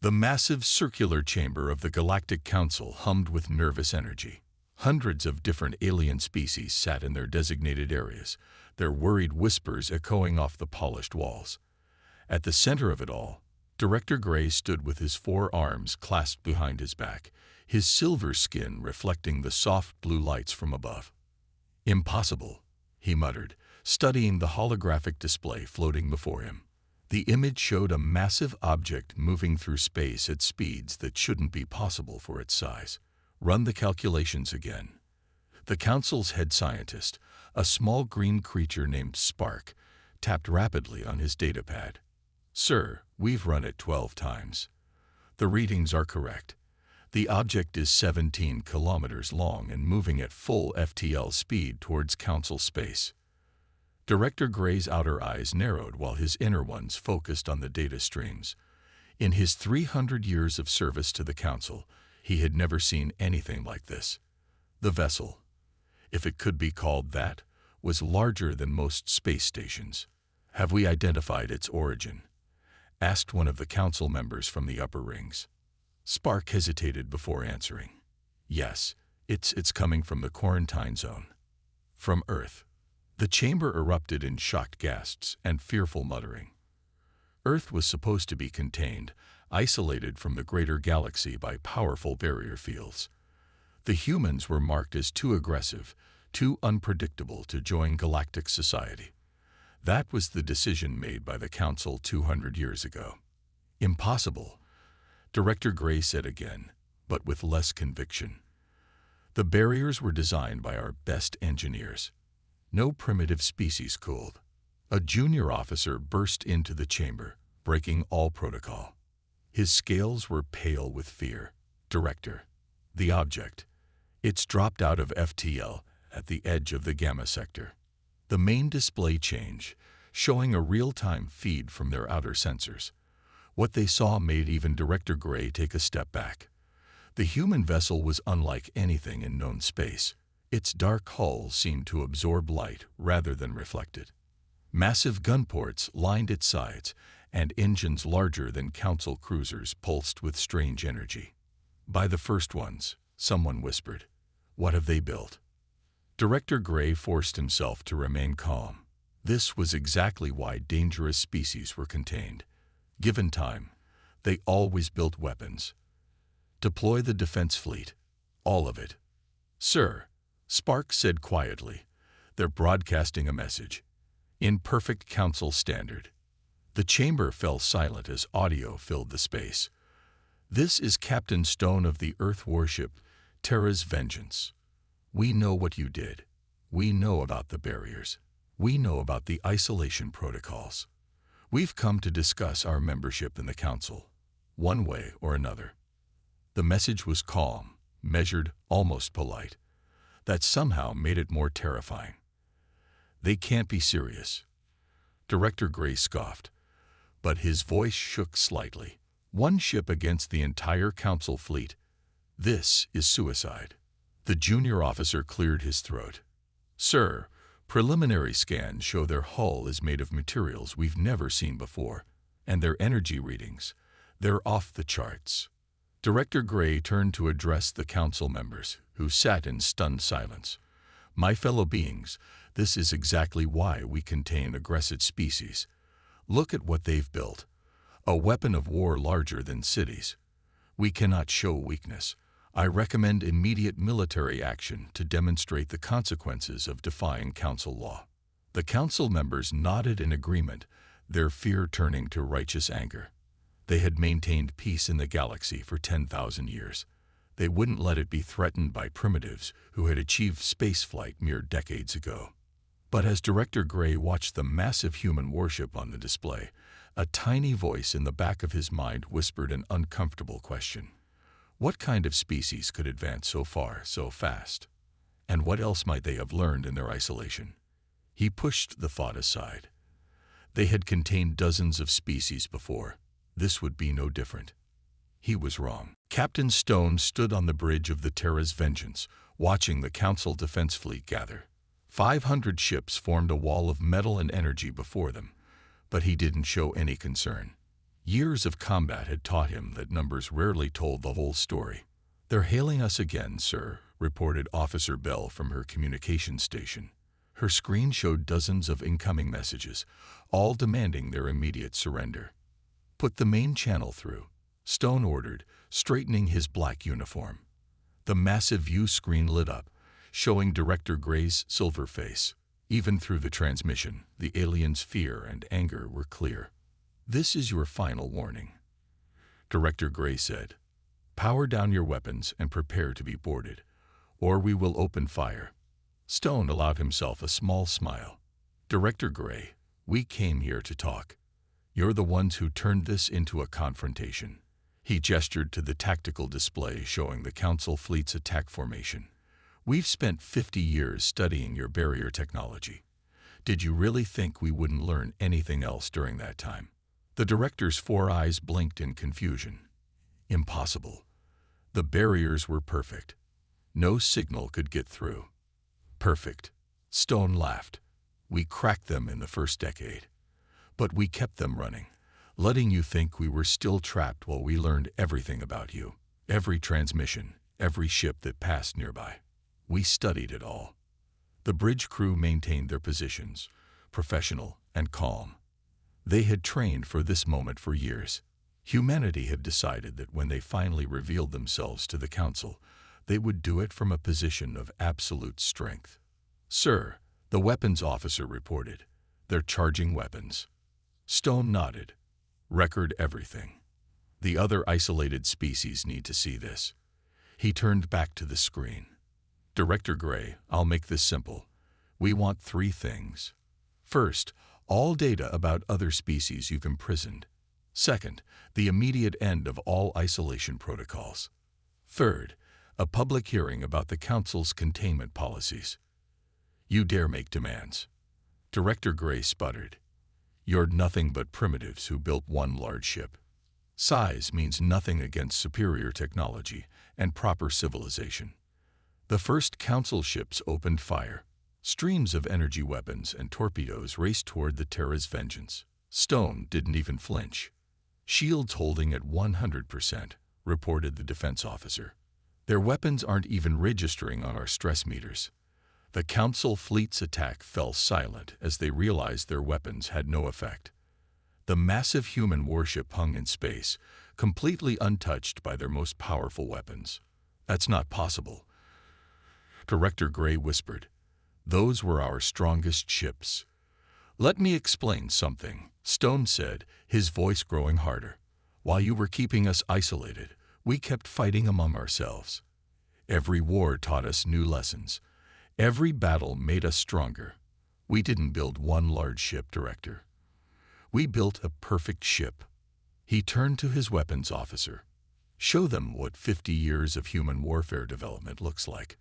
The massive circular chamber of the Galactic Council hummed with nervous energy. Hundreds of different alien species sat in their designated areas, their worried whispers echoing off the polished walls. At the center of it all, Director Gray stood with his 4 arms clasped behind his back, his silver skin reflecting the soft blue lights from above. "Impossible," he muttered, studying the holographic display floating before him. The image showed a massive object moving through space at speeds that shouldn't be possible for its size. "Run the calculations again." The Council's head scientist, a small green creature named Spark, tapped rapidly on his datapad. "Sir, we've run it 12 times. The readings are correct. The object is 17 kilometers long and moving at full FTL speed towards Council space." Director Gray's outer eyes narrowed while his inner ones focused on the data streams. In his 300 years of service to the Council, he had never seen anything like this. The vessel, if it could be called that, was larger than most space stations. "Have we identified its origin?" asked one of the Council members from the upper rings. Spark hesitated before answering. "Yes, it's coming from the quarantine zone. From Earth." The chamber erupted in shocked gasps and fearful muttering. Earth was supposed to be contained, isolated from the greater galaxy by powerful barrier fields. The humans were marked as too aggressive, too unpredictable to join galactic society. That was the decision made by the Council 200 years ago. "Impossible," Director Gray said again, but with less conviction. "The barriers were designed by our best engineers. No primitive species cooled." A junior officer burst into the chamber, breaking all protocol. His scales were pale with fear. "Director, the object. It's dropped out of FTL at the edge of the Gamma sector." The main display changed, showing a real-time feed from their outer sensors. What they saw made even Director Gray take a step back. The human vessel was unlike anything in known space. Its dark hull seemed to absorb light rather than reflect it. Massive gun ports lined its sides, and engines larger than Council cruisers pulsed with strange energy. "By the first ones," someone whispered. "What have they built?" Director Gray forced himself to remain calm. This was exactly why dangerous species were contained. Given time, they always built weapons. "Deploy the defense fleet. All of it." "Sir," Spark said quietly, "they're broadcasting a message. In perfect Council standard." The chamber fell silent as audio filled the space. "This is Captain Stone of the Earth Warship, Terra's Vengeance. We know what you did. We know about the barriers. We know about the isolation protocols. We've come to discuss our membership in the Council, one way or another." The message was calm, measured, almost polite. That somehow made it more terrifying. "They can't be serious." Director Gray scoffed, but his voice shook slightly. "One ship against the entire Council fleet. This is suicide." The junior officer cleared his throat. "Sir, preliminary scans show their hull is made of materials we've never seen before, and their energy readings, they're off the charts." Director Gray turned to address the Council members, who sat in stunned silence. "My fellow beings, this is exactly why we contain aggressive species. Look at what they've built. A weapon of war larger than cities. We cannot show weakness. I recommend immediate military action to demonstrate the consequences of defying Council law." The Council members nodded in agreement, their fear turning to righteous anger. They had maintained peace in the galaxy for 10,000 years. They wouldn't let it be threatened by primitives who had achieved spaceflight mere decades ago. But as Director Gray watched the massive human warship on the display, a tiny voice in the back of his mind whispered an uncomfortable question. What kind of species could advance so far, so fast? And what else might they have learned in their isolation? He pushed the thought aside. They had contained dozens of species before. This would be no different. He was wrong. Captain Stone stood on the bridge of the Terra's Vengeance, watching the Council defense fleet gather. 500 ships formed a wall of metal and energy before them, but he didn't show any concern. Years of combat had taught him that numbers rarely told the whole story. "They're hailing us again, sir," reported Officer Bell from her communication station. Her screen showed dozens of incoming messages, all demanding their immediate surrender. "Put the main channel through," Stone ordered, straightening his black uniform. The massive view screen lit up, showing Director Gray's silver face. Even through the transmission, the aliens' fear and anger were clear. "This is your final warning," Director Gray said. "Power down your weapons and prepare to be boarded, or we will open fire." Stone allowed himself a small smile. "Director Gray, we came here to talk. You're the ones who turned this into a confrontation." He gestured to the tactical display showing the Council fleet's attack formation. "We've spent 50 years studying your barrier technology. Did you really think we wouldn't learn anything else during that time?" The director's 4 eyes blinked in confusion. Impossible. The barriers were perfect. No signal could get through. "Perfect," Stone laughed. "We cracked them in the first decade. But we kept them running, letting you think we were still trapped while we learned everything about you. Every transmission, every ship that passed nearby. We studied it all." The bridge crew maintained their positions, professional and calm. They had trained for this moment for years. Humanity had decided that when they finally revealed themselves to the Council, they would do it from a position of absolute strength. "Sir," the weapons officer reported, "they're charging weapons." Stone nodded. "Record everything. The other isolated species need to see this." He turned back to the screen. "Director Gray, I'll make this simple. We want 3 things. First, all data about other species you've imprisoned. Second, the immediate end of all isolation protocols. Third, a public hearing about the Council's containment policies." "You dare make demands?" Director Gray sputtered. "You're nothing but primitives who built one large ship. Size means nothing against superior technology and proper civilization." The first Council ships opened fire. Streams of energy weapons and torpedoes raced toward the Terra's vengeance. Stone didn't even flinch. "Shields holding at 100%, reported the defense officer. "Their weapons aren't even registering on our stress meters." The Council fleet's attack fell silent as they realized their weapons had no effect. The massive human warship hung in space, completely untouched by their most powerful weapons. "That's not possible," Director Gray whispered. "Those were our strongest ships." "Let me explain something," Stone said, his voice growing harder. "While you were keeping us isolated, we kept fighting among ourselves. Every war taught us new lessons. Every battle made us stronger. We didn't build one large ship, Director. We built a perfect ship." He turned to his weapons officer. "Show them what 50 years of human warfare development looks like.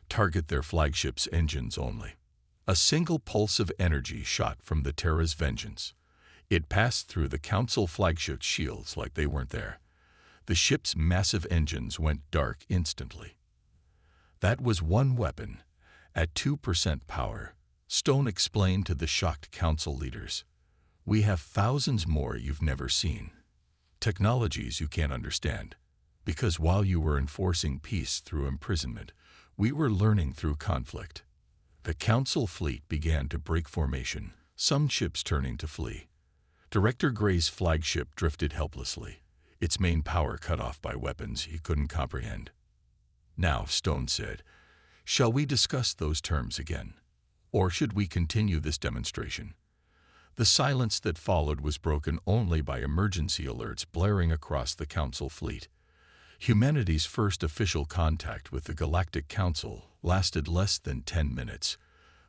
Target their flagship's engines only." A single pulse of energy shot from the Terra's vengeance. It passed through the Council flagship's shields like they weren't there. The ship's massive engines went dark instantly. "That was one weapon, at 2% power," Stone explained to the shocked Council leaders. "We have thousands more you've never seen. Technologies you can't understand. Because while you were enforcing peace through imprisonment, we were learning through conflict." The Council fleet began to break formation, some ships turning to flee. Director Gray's flagship drifted helplessly, its main power cut off by weapons he couldn't comprehend. "Now," Stone said, "shall we discuss those terms again? Or should we continue this demonstration?" The silence that followed was broken only by emergency alerts blaring across the Council fleet. Humanity's first official contact with the Galactic Council lasted less than 10 minutes,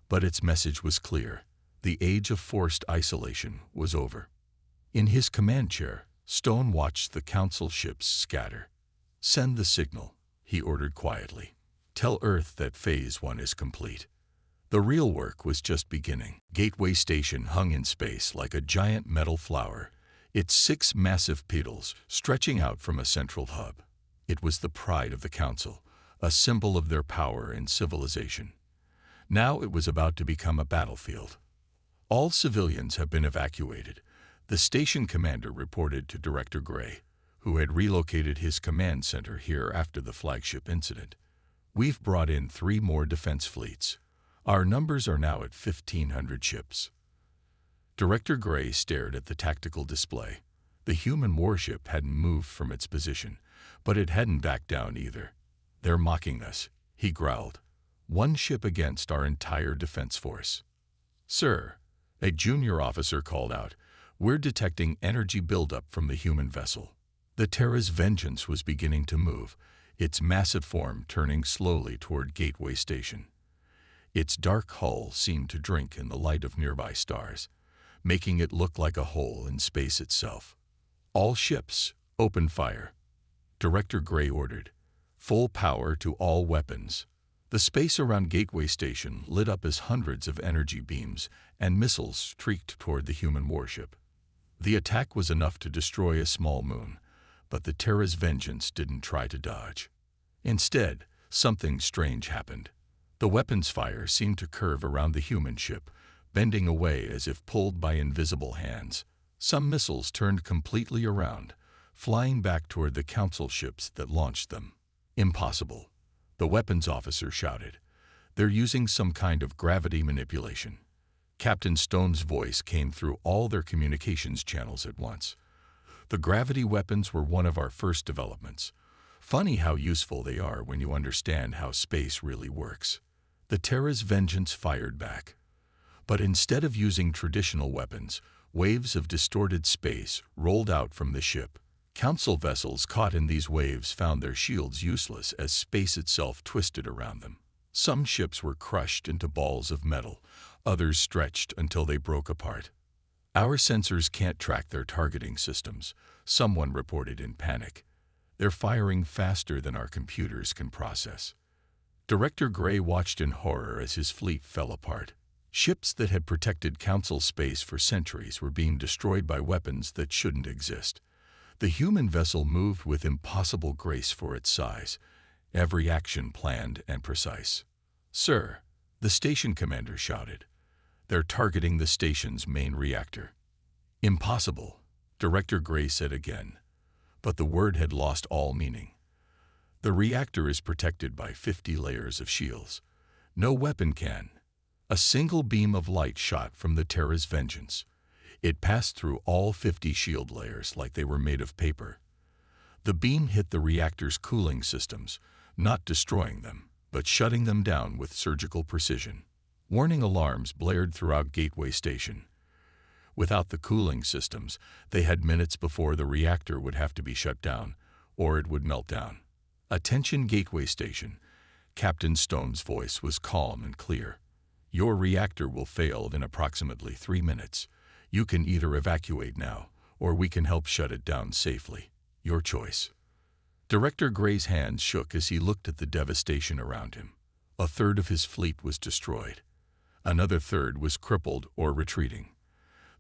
but its message was clear. The age of forced isolation was over. In his command chair, Stone watched the Council ships scatter. "Send the signal," he ordered quietly. "Tell Earth that Phase 1 is complete." The real work was just beginning. Gateway Station hung in space like a giant metal flower, its 6 massive petals stretching out from a central hub. It was the pride of the Council, a symbol of their power and civilization. Now it was about to become a battlefield. "All civilians have been evacuated. The station commander reported to Director Gray, who had relocated his command center here after the flagship incident. We've brought in 3 more defense fleets. Our numbers are now at 1,500 ships. Director Gray stared at the tactical display. The human warship hadn't moved from its position, but it hadn't backed down either. They're mocking us, he growled. 1 ship against our entire defense force. Sir, a junior officer called out, we're detecting energy buildup from the human vessel. The Terra's Vengeance was beginning to move, its massive form turning slowly toward Gateway Station. Its dark hull seemed to drink in the light of nearby stars, making it look like a hole in space itself. All ships, open fire. Director Gray ordered. Full power to all weapons. The space around Gateway Station lit up as hundreds of energy beams and missiles streaked toward the human warship. The attack was enough to destroy a small moon, but the Terra's Vengeance didn't try to dodge. Instead, something strange happened. The weapons fire seemed to curve around the human ship, bending away as if pulled by invisible hands. Some missiles turned completely around, flying back toward the council ships that launched them. Impossible, the weapons officer shouted. They're using some kind of gravity manipulation. Captain Stone's voice came through all their communications channels at once. The gravity weapons were one of our first developments. Funny how useful they are when you understand how space really works. The Terra's Vengeance fired back. But instead of using traditional weapons, waves of distorted space rolled out from the ship. Council vessels caught in these waves found their shields useless as space itself twisted around them. Some ships were crushed into balls of metal, others stretched until they broke apart. Our sensors can't track their targeting systems, someone reported in panic. They're firing faster than our computers can process. Director Gray watched in horror as his fleet fell apart. Ships that had protected Council space for centuries were being destroyed by weapons that shouldn't exist. The human vessel moved with impossible grace for its size, every action planned and precise. Sir, the station commander shouted. They're targeting the station's main reactor. Impossible, Director Gray said again, but the word had lost all meaning. The reactor is protected by 50 layers of shields. No weapon can. A single beam of light shot from the Terra's Vengeance. It passed through all 50 shield layers like they were made of paper. The beam hit the reactor's cooling systems, not destroying them, but shutting them down with surgical precision. Warning alarms blared throughout Gateway Station. Without the cooling systems, they had minutes before the reactor would have to be shut down, or it would melt down. Attention Gateway Station. Captain Stone's voice was calm and clear. Your reactor will fail in approximately 3 minutes. You can either evacuate now, or we can help shut it down safely. Your choice. Director Gray's hands shook as he looked at the devastation around him. A third of his fleet was destroyed. Another third was crippled or retreating.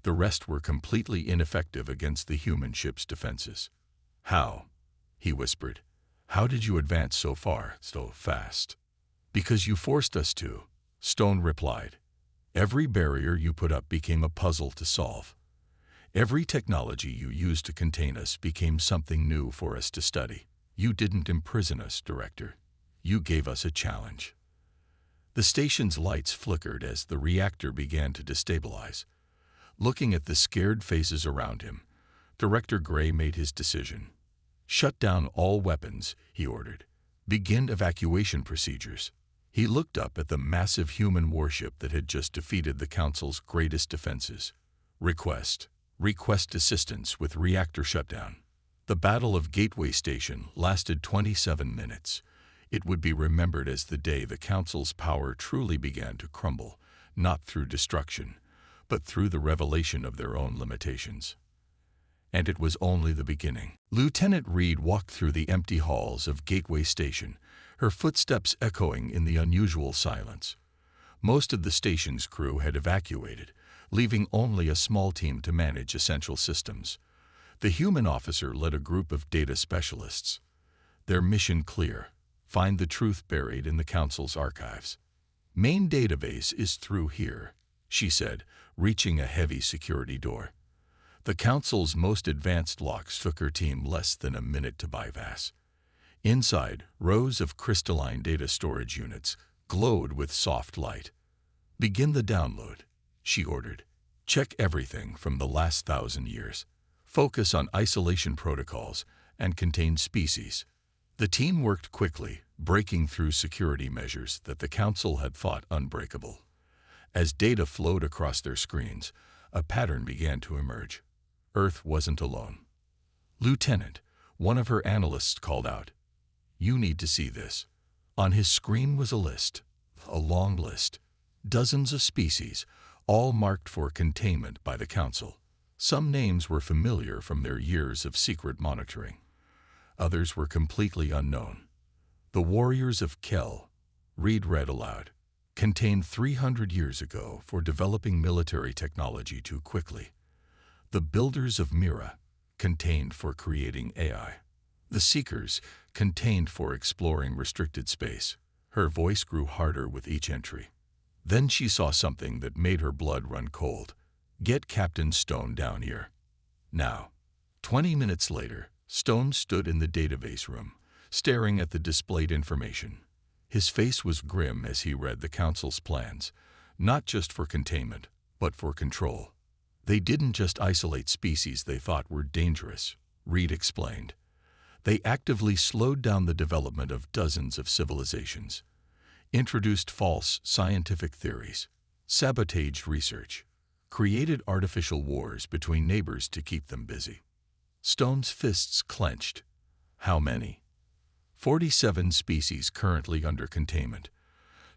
The rest were completely ineffective against the human ship's defenses. How? He whispered. How did you advance so far, so fast? Because you forced us to, Stone replied. Every barrier you put up became a puzzle to solve. Every technology you used to contain us became something new for us to study. You didn't imprison us, Director. You gave us a challenge. The station's lights flickered as the reactor began to destabilize. Looking at the scared faces around him, Director Gray made his decision. Shut down all weapons, he ordered. Begin evacuation procedures. He looked up at the massive human warship that had just defeated the Council's greatest defenses. Request assistance with reactor shutdown. The Battle of Gateway Station lasted 27 minutes. It would be remembered as the day the Council's power truly began to crumble, not through destruction, but through the revelation of their own limitations. And it was only the beginning. Lieutenant Reed walked through the empty halls of Gateway Station, her footsteps echoing in the unusual silence. Most of the station's crew had evacuated, leaving only a small team to manage essential systems. The human officer led a group of data specialists. Their mission clear: find the truth buried in the Council's archives. Main database is through here, she said, reaching a heavy security door. The Council's most advanced locks took her team less than a minute to bypass. Inside, rows of crystalline data storage units glowed with soft light. "Begin the download," she ordered. "Check everything from the last 1,000 years. Focus on isolation protocols and contained species." The team worked quickly, breaking through security measures that the Council had thought unbreakable. As data flowed across their screens, a pattern began to emerge. Earth wasn't alone. "Lieutenant," one of her analysts called out, "you need to see this." On his screen was a list, a long list, dozens of species, all marked for containment by the Council. Some names were familiar from their years of secret monitoring. Others were completely unknown. "The Warriors of Kel," Reed read aloud, "contained 300 years ago for developing military technology too quickly. The Builders of Mira, contained for creating AI. The Seekers, contained for exploring restricted space." Her voice grew harder with each entry. Then she saw something that made her blood run cold. "Get Captain Stone down here. Now." 20 minutes later, Stone stood in the database room, staring at the displayed information. His face was grim as he read the Council's plans, not just for containment, but for control. "They didn't just isolate species they thought were dangerous," Reed explained. "They actively slowed down the development of dozens of civilizations, introduced false scientific theories, sabotaged research, created artificial wars between neighbors to keep them busy." Stone's fists clenched. "How many?" 47 species currently under containment,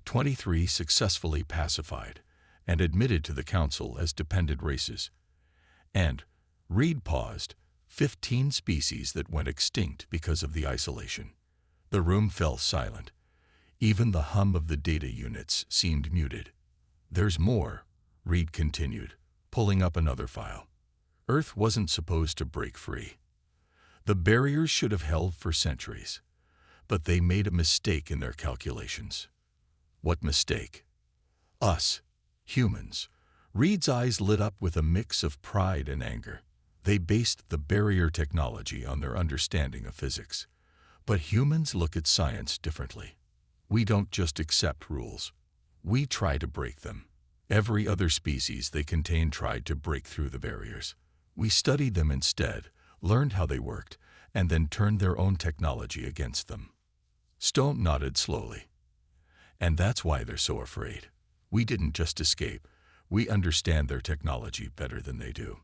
23 successfully pacified and admitted to the Council as dependent races, and, Reed paused, 15 species that went extinct because of the isolation. The room fell silent. Even the hum of the data units seemed muted. "There's more," Reed continued, pulling up another file. "Earth wasn't supposed to break free. The barriers should have held for centuries. But they made a mistake in their calculations." "What mistake?" "Us. Humans." Reed's eyes lit up with a mix of pride and anger. "They based the barrier technology on their understanding of physics. But humans look at science differently. We don't just accept rules. We try to break them. Every other species they contain tried to break through the barriers. We studied them instead, learned how they worked, and then turned their own technology against them." Stone nodded slowly. "And that's why they're so afraid. We didn't just escape. We understand their technology better than they do."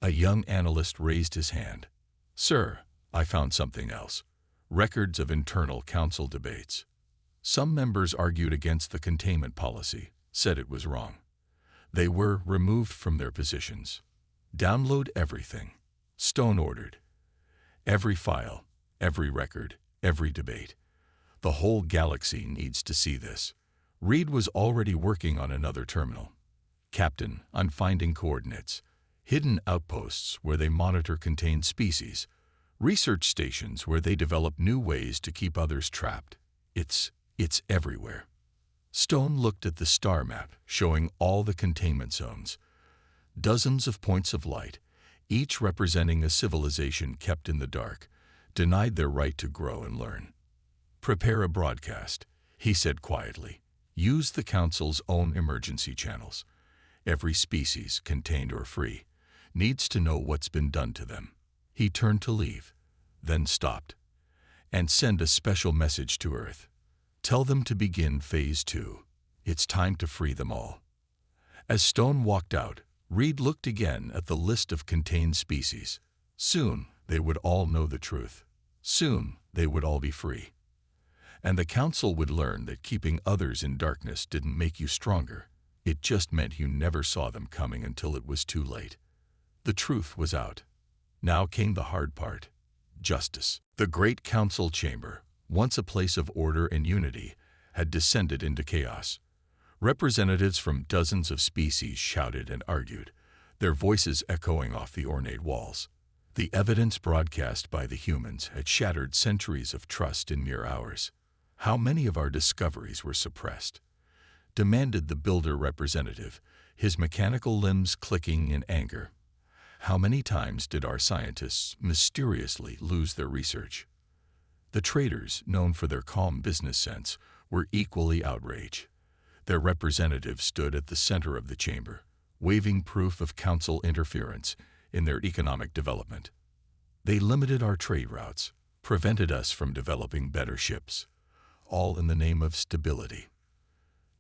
A young analyst raised his hand. "Sir, I found something else. Records of internal Council debates. Some members argued against the containment policy, said it was wrong. They were removed from their positions." "Download everything," Stone ordered. "Every file, every record, every debate. The whole galaxy needs to see this." Reed was already working on another terminal. "Captain, I'm finding coordinates. Hidden outposts where they monitor contained species. Research stations where they develop new ways to keep others trapped. It's everywhere." Stone looked at the star map showing all the containment zones. Dozens of points of light, each representing a civilization kept in the dark, denied their right to grow and learn. "Prepare a broadcast," he said quietly. "Use the Council's own emergency channels. Every species, contained or free, needs to know what's been done to them." He turned to leave, then stopped. "And send a special message to Earth. Tell them to begin Phase 2. It's time to free them all." As Stone walked out, Reed looked again at the list of contained species. Soon, they would all know the truth. Soon, they would all be free. And the Council would learn that keeping others in darkness didn't make you stronger. It just meant you never saw them coming until it was too late. The truth was out. Now came the hard part. Justice. The great Council chamber, once a place of order and unity, had descended into chaos. Representatives from dozens of species shouted and argued, their voices echoing off the ornate walls. The evidence broadcast by the humans had shattered centuries of trust in mere hours. "How many of our discoveries were suppressed?" demanded the builder representative, his mechanical limbs clicking in anger. How many times did our scientists mysteriously lose their research? The traders, known for their calm business sense, were equally outraged. Their representatives stood at the center of the chamber, waving proof of council interference in their economic development. They limited our trade routes, prevented us from developing better ships, all in the name of stability.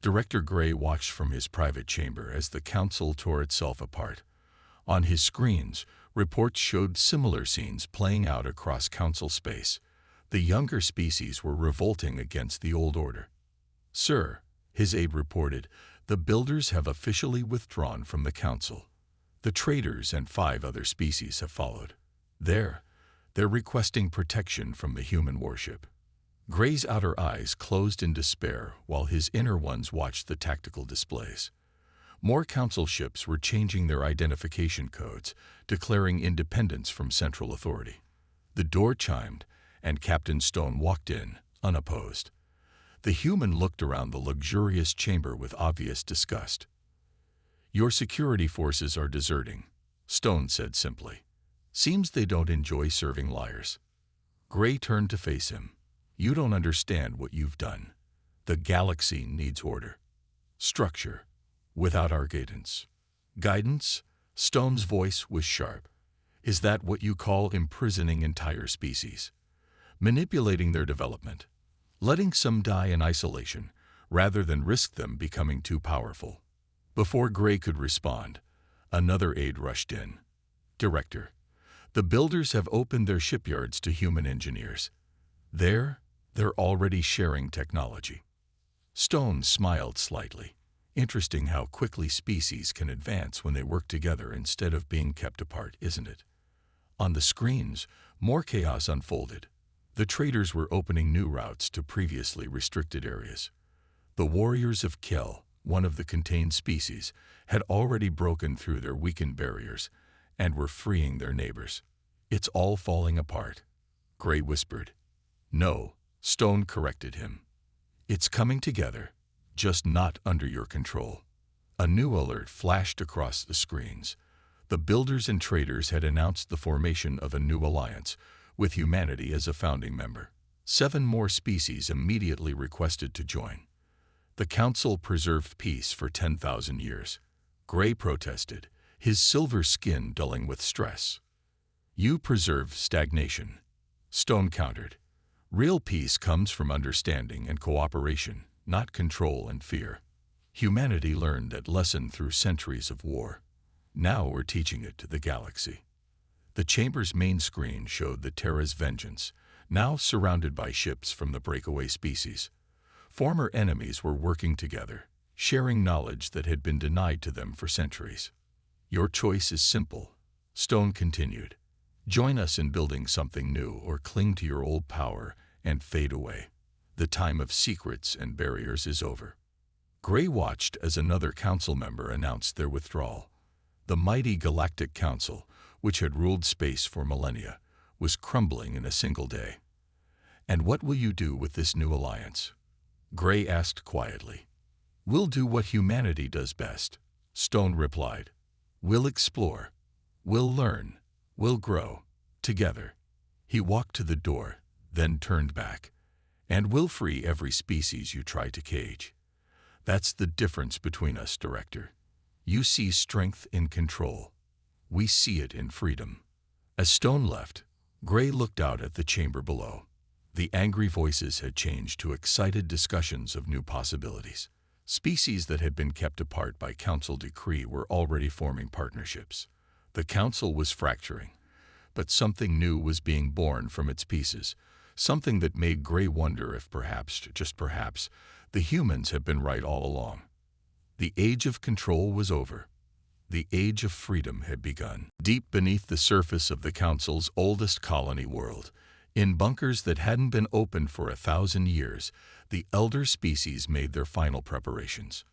Director Gray watched from his private chamber as the council tore itself apart. On his screens, reports showed similar scenes playing out across council space. The younger species were revolting against the old order. "Sir," his aide reported, "the builders have officially withdrawn from the council. The traders and 5 other species have followed. They're requesting protection from the human warship." Gray's outer eyes closed in despair while his inner ones watched the tactical displays. More council ships were changing their identification codes, declaring independence from central authority. The door chimed, and Captain Stone walked in, unopposed. The human looked around the luxurious chamber with obvious disgust. "Your security forces are deserting," Stone said simply. "Seems they don't enjoy serving liars." Gray turned to face him. "You don't understand what you've done. The galaxy needs order. Structure. Without our guidance." "Guidance?" Stone's voice was sharp. "Is that what you call imprisoning entire species? Manipulating their development? Letting some die in isolation, rather than risk them becoming too powerful?" Before Gray could respond, another aide rushed in. "Director, the builders have opened their shipyards to human engineers. They're already sharing technology." Stone smiled slightly. "Interesting how quickly species can advance when they work together instead of being kept apart, isn't it?" On the screens, more chaos unfolded. The traders were opening new routes to previously restricted areas. The warriors of Kel, one of the contained species, had already broken through their weakened barriers and were freeing their neighbors. "It's all falling apart," Gray whispered. "No," Stone corrected him. "It's coming together, just not under your control." A new alert flashed across the screens. The builders and traders had announced the formation of a new alliance, with humanity as a founding member. 7 more species immediately requested to join. The council preserved peace for 10,000 years. Gray protested, his silver skin dulling with stress. "You preserve stagnation," Stone countered. "Real peace comes from understanding and cooperation, not control and fear. Humanity learned that lesson through centuries of war. Now we're teaching it to the galaxy." The chamber's main screen showed the Terra's vengeance, now surrounded by ships from the breakaway species. Former enemies were working together, sharing knowledge that had been denied to them for centuries. "Your choice is simple," Stone continued. "Join us in building something new or cling to your old power and fade away. The time of secrets and barriers is over." Gray watched as another council member announced their withdrawal. The mighty Galactic Council, which had ruled space for millennia, was crumbling in a single day. "And what will you do with this new alliance?" Gray asked quietly. "We'll do what humanity does best," Stone replied. "We'll explore. We'll learn. We'll grow. Together." He walked to the door, then turned back. "And we'll free every species you try to cage. That's the difference between us, Director. You see strength in control. We see it in freedom." As Stone left, Gray looked out at the chamber below. The angry voices had changed to excited discussions of new possibilities. Species that had been kept apart by council decree were already forming partnerships. The council was fracturing, but something new was being born from its pieces, something that made Gray wonder if perhaps, just perhaps, the humans had been right all along. The age of control was over. The age of freedom had begun. Deep beneath the surface of the council's oldest colony world, in bunkers that hadn't been opened for 1,000 years, the elder species made their final preparations.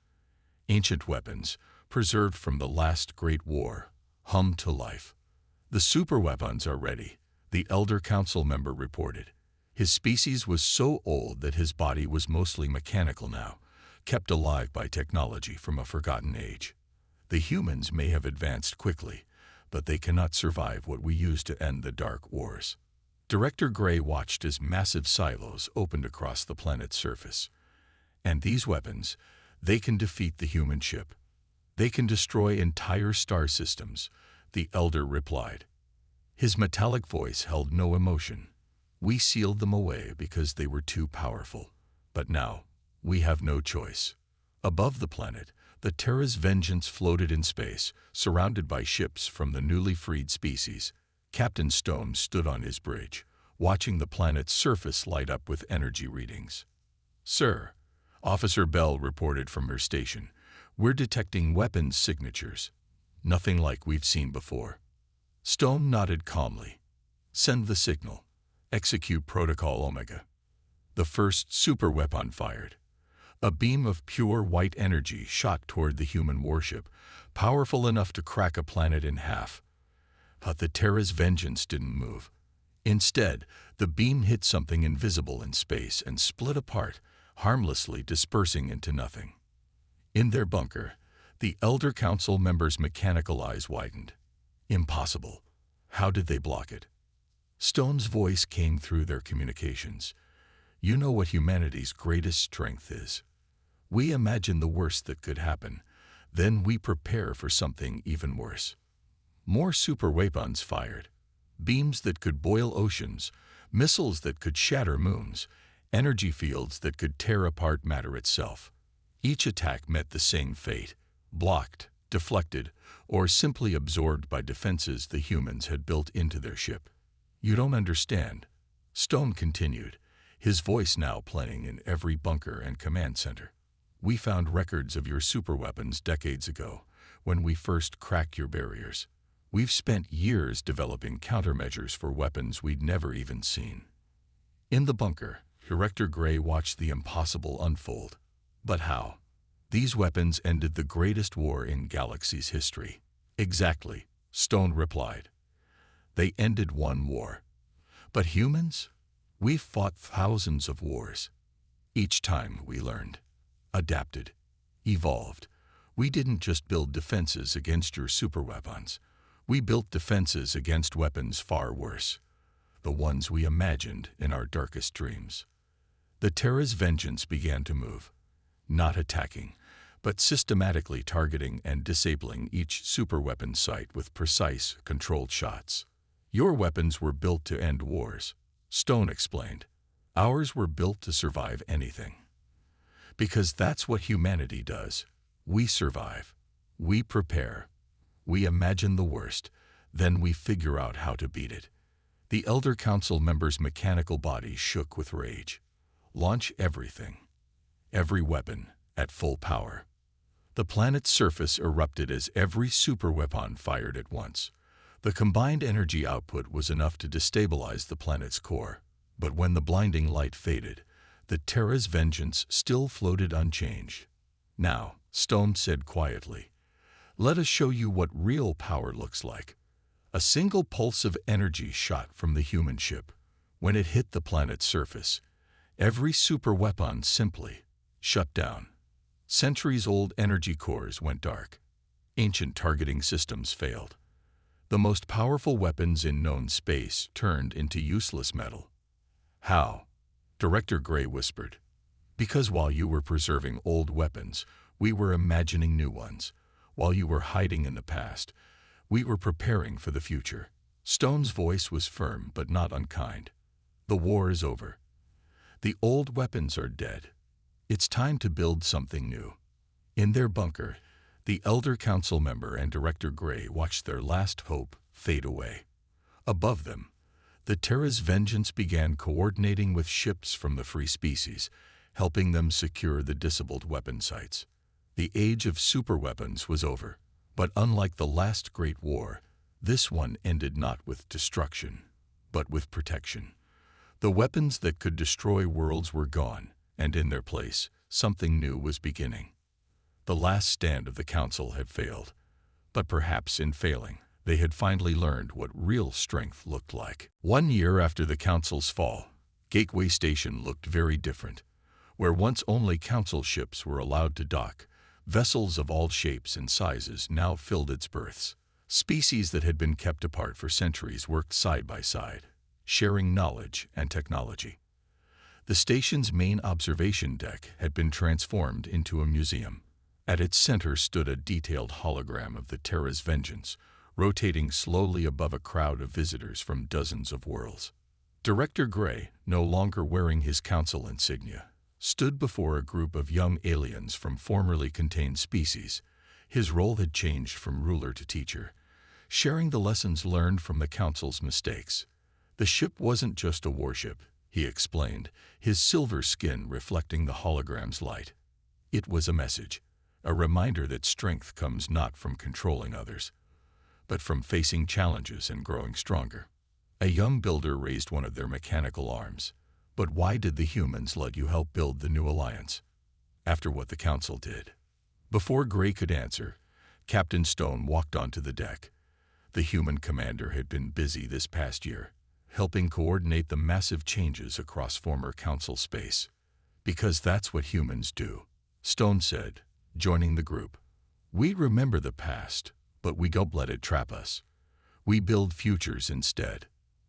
Ancient weapons, preserved from the last great war, hummed to life. "The superweapons are ready," the elder council member reported. His species was so old that his body was mostly mechanical now, kept alive by technology from a forgotten age. The humans may have advanced quickly, but they cannot survive what we used to end the Dark Wars. Director Gray watched as massive silos opened across the planet's surface. And these weapons, they can defeat the human ship. They can destroy entire star systems, the Elder replied. His metallic voice held no emotion. We sealed them away because they were too powerful. But now, we have no choice. Above the planet, the Terra's Vengeance floated in space, surrounded by ships from the newly freed species. Captain Stone stood on his bridge, watching the planet's surface light up with energy readings. Sir, Officer Bell reported from her station, we're detecting weapons signatures. Nothing like we've seen before. Stone nodded calmly. Send the signal. Execute Protocol Omega. The first superweapon fired. A beam of pure white energy shot toward the human warship, powerful enough to crack a planet in half. But the Terra's Vengeance didn't move. Instead, the beam hit something invisible in space and split apart, harmlessly dispersing into nothing. In their bunker, the Elder Council members' mechanical eyes widened. Impossible. How did they block it? Stone's voice came through their communications. You know what humanity's greatest strength is. We imagine the worst that could happen, then we prepare for something even worse. More superweapons fired. Beams that could boil oceans, missiles that could shatter moons, energy fields that could tear apart matter itself. Each attack met the same fate, blocked, deflected, or simply absorbed by defenses the humans had built into their ship. You don't understand, Stone continued, his voice now playing in every bunker and command center. We found records of your superweapons decades ago, when we first cracked your barriers. We've spent years developing countermeasures for weapons we'd never even seen. In the bunker, Director Gray watched the impossible unfold. But how? These weapons ended the greatest war in galaxy's history. Exactly, Stone replied. They ended one war. But humans? We've fought thousands of wars. Each time we learned, adapted, evolved. We didn't just build defenses against your superweapons. We built defenses against weapons far worse, the ones we imagined in our darkest dreams. The Terra's Vengeance began to move, not attacking, but systematically targeting and disabling each superweapon site with precise, controlled shots. Your weapons were built to end wars, Stone explained. Ours were built to survive anything. Because that's what humanity does. We survive. We prepare. We imagine the worst, then we figure out how to beat it. The Elder Council members' mechanical bodies shook with rage. Launch everything. Every weapon, at full power. The planet's surface erupted as every superweapon fired at once. The combined energy output was enough to destabilize the planet's core. But when the blinding light faded, the Terra's Vengeance still floated unchanged. Now, Stone said quietly, let us show you what real power looks like. A single pulse of energy shot from the human ship. When it hit the planet's surface, every superweapon simply shut down. Centuries-old energy cores went dark. Ancient targeting systems failed. The most powerful weapons in known space turned into useless metal. How? Director Gray whispered. Because while you were preserving old weapons, we were imagining new ones. While you were hiding in the past, we were preparing for the future. Stone's voice was firm but not unkind. The war is over. The old weapons are dead. It's time to build something new. In their bunker, the Elder Council member and Director Gray watched their last hope fade away. Above them, the Terra's Vengeance began coordinating with ships from the free species, helping them secure the disabled weapon sites. The age of superweapons was over, but unlike the last great war, this one ended not with destruction, but with protection. The weapons that could destroy worlds were gone, and in their place, something new was beginning. The last stand of the Council had failed, but perhaps in failing, they had finally learned what real strength looked like. 1 year after the Council's fall, Gateway Station looked very different. Where once only Council ships were allowed to dock, vessels of all shapes and sizes now filled its berths. Species that had been kept apart for centuries worked side by side, sharing knowledge and technology. The station's main observation deck had been transformed into a museum. At its center stood a detailed hologram of the Terra's vengeance, rotating slowly above a crowd of visitors from dozens of worlds. Director Gray, no longer wearing his council insignia, stood before a group of young aliens from formerly contained species. His role had changed from ruler to teacher, sharing the lessons learned from the council's mistakes. The ship wasn't just a warship, he explained, his silver skin reflecting the hologram's light. It was a message, a reminder that strength comes not from controlling others, but from facing challenges and growing stronger. A young builder raised one of their mechanical arms. But why did the humans let you help build the new alliance? After what the council did. Before Gray could answer, Captain Stone walked onto the deck. The human commander had been busy this past year, helping coordinate the massive changes across former council space. Because that's what humans do, Stone said, joining the group. We remember the past, but we don't let it trap us. We build futures instead.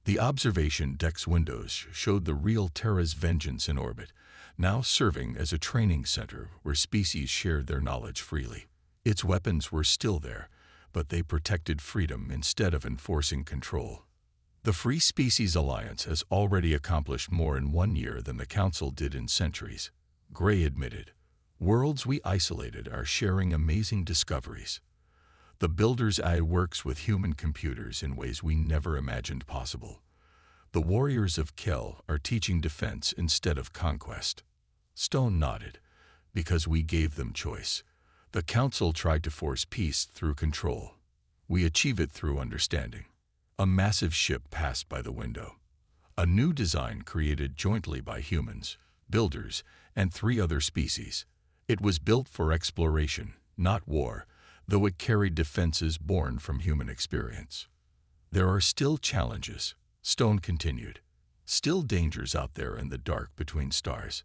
The observation deck's windows showed the real Terra's vengeance in orbit, now serving as a training center where species shared their knowledge freely. Its weapons were still there, but they protected freedom instead of enforcing control. The Free Species Alliance has already accomplished more in 1 year than the Council did in centuries, Gray admitted. Worlds we isolated are sharing amazing discoveries. The Builder's Eye works with human computers in ways we never imagined possible. The Warriors of Kel are teaching defense instead of conquest. Stone nodded. Because we gave them choice. The Council tried to force peace through control. We achieve it through understanding. A massive ship passed by the window. A new design created jointly by humans, builders, and 3 other species. It was built for exploration, not war, though it carried defenses born from human experience. There are still challenges, Stone continued. Still dangers out there in the dark between stars.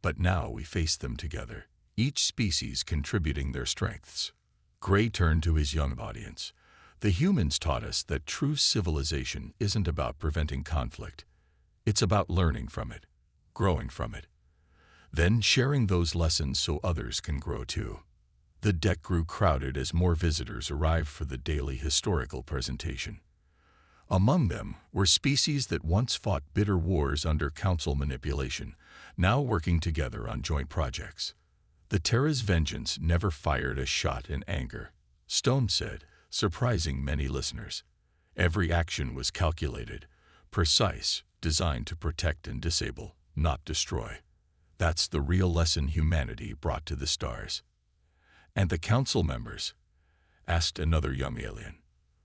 But now we face them together, each species contributing their strengths. Gray turned to his young audience. The humans taught us that true civilization isn't about preventing conflict. It's about learning from it, growing from it, then sharing those lessons so others can grow too. The deck grew crowded as more visitors arrived for the daily historical presentation. Among them were species that once fought bitter wars under council manipulation, now working together on joint projects. The Terra's vengeance never fired a shot in anger, Stone said, surprising many listeners. Every action was calculated, precise, designed to protect and disable, not destroy. That's the real lesson humanity brought to the stars. And the council members? Asked another young alien.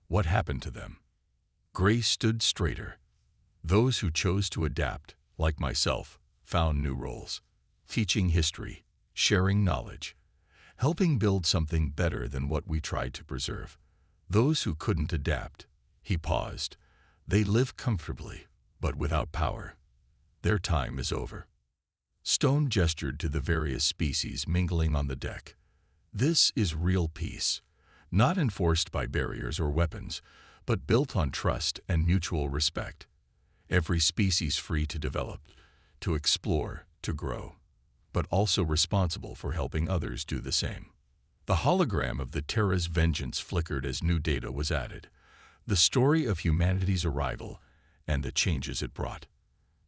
What happened to them? Gray stood straighter. Those who chose to adapt, like myself, found new roles. Teaching history, sharing knowledge, helping build something better than what we tried to preserve. Those who couldn't adapt, he paused, they live comfortably, but without power. Their time is over. Stone gestured to the various species mingling on the deck. This is real peace, not enforced by barriers or weapons, but built on trust and mutual respect. Every species free to develop, to explore, to grow, but also responsible for helping others do the same. The hologram of the Terra's vengeance flickered as new data was added, the story of humanity's arrival and the changes it brought.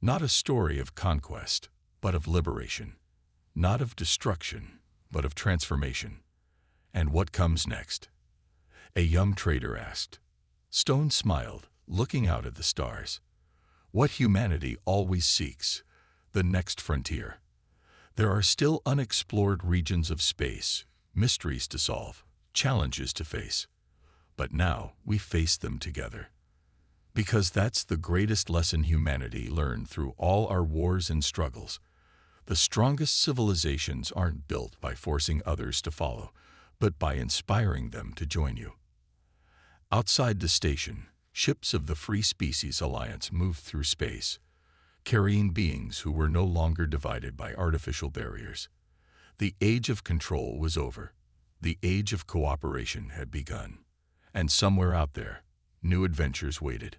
Not a story of conquest, but of liberation. Not of destruction, but of transformation. And what comes next? A young trader asked. Stone smiled, looking out at the stars. What humanity always seeks, the next frontier. There are still unexplored regions of space, mysteries to solve, challenges to face. But now we face them together. Because that's the greatest lesson humanity learned through all our wars and struggles. The strongest civilizations aren't built by forcing others to follow, but by inspiring them to join you. Outside the station, ships of the Free Species Alliance moved through space, carrying beings who were no longer divided by artificial barriers. The age of control was over. The age of cooperation had begun. And somewhere out there, new adventures waited.